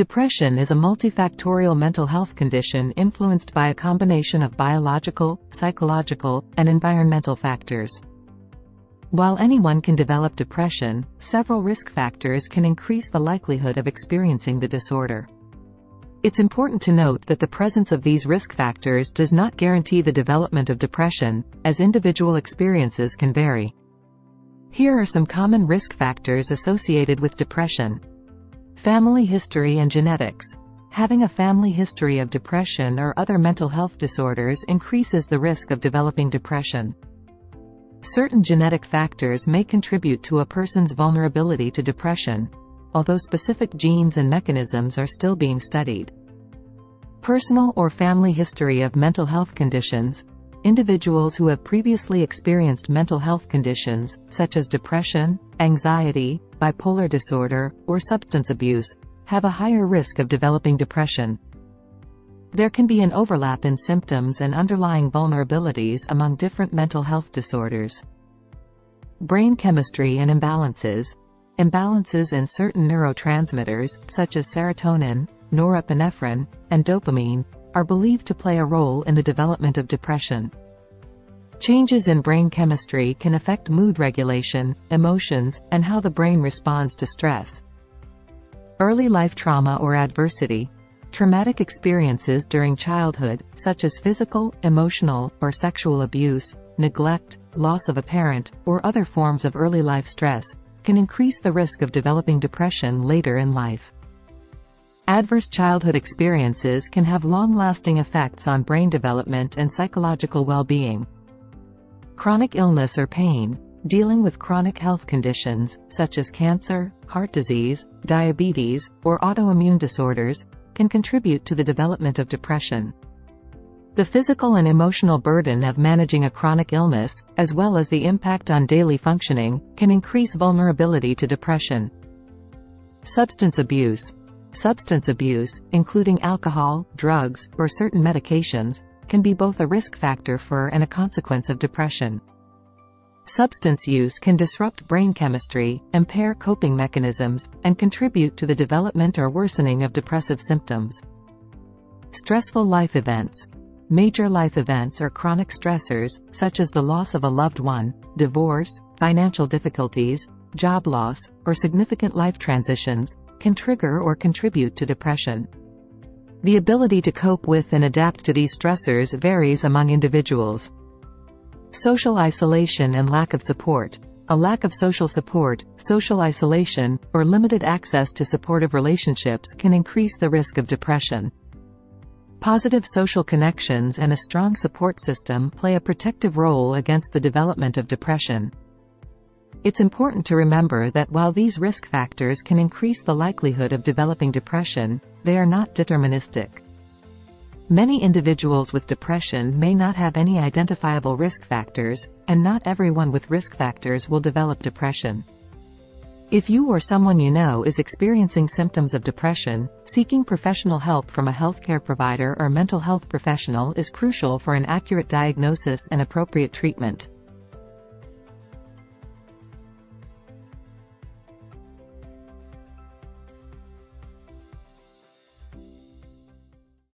Depression is a multifactorial mental health condition influenced by a combination of biological, psychological, and environmental factors. While anyone can develop depression, several risk factors can increase the likelihood of experiencing the disorder. It's important to note that the presence of these risk factors does not guarantee the development of depression, as individual experiences can vary. Here are some common risk factors associated with depression. Family history and genetics. Having a family history of depression or other mental health disorders increases the risk of developing depression. Certain genetic factors may contribute to a person's vulnerability to depression, although specific genes and mechanisms are still being studied. Personal or family history of mental health conditions. Individuals who have previously experienced mental health conditions, such as depression, anxiety, bipolar disorder, or substance abuse, have a higher risk of developing depression. There can be an overlap in symptoms and underlying vulnerabilities among different mental health disorders. Brain chemistry and imbalances. Imbalances in certain neurotransmitters, such as serotonin, norepinephrine, and dopamine, are believed to play a role in the development of depression. Changes in brain chemistry can affect mood regulation, emotions, and how the brain responds to stress. Early life trauma or adversity. Traumatic experiences during childhood, such as physical, emotional, or sexual abuse, neglect, loss of a parent, or other forms of early life stress, can increase the risk of developing depression later in life. Adverse childhood experiences can have long-lasting effects on brain development and psychological well-being. Chronic illness or pain. Dealing with chronic health conditions, such as cancer, heart disease, diabetes, or autoimmune disorders, can contribute to the development of depression. The physical and emotional burden of managing a chronic illness, as well as the impact on daily functioning, can increase vulnerability to depression. Substance abuse. Substance abuse, including alcohol, drugs, or certain medications, can be both a risk factor for and a consequence of depression. Substance use can disrupt brain chemistry, impair coping mechanisms, and contribute to the development or worsening of depressive symptoms. Stressful life events. Major life events or chronic stressors, such as the loss of a loved one, divorce, financial difficulties, job loss, or significant life transitions, can trigger or contribute to depression. The ability to cope with and adapt to these stressors varies among individuals. Social isolation and lack of support. A lack of social support, social isolation, or limited access to supportive relationships can increase the risk of depression. Positive social connections and a strong support system play a protective role against the development of depression. It's important to remember that while these risk factors can increase the likelihood of developing depression, they are not deterministic. Many individuals with depression may not have any identifiable risk factors, and not everyone with risk factors will develop depression. If you or someone you know is experiencing symptoms of depression, seeking professional help from a healthcare provider or mental health professional is crucial for an accurate diagnosis and appropriate treatment.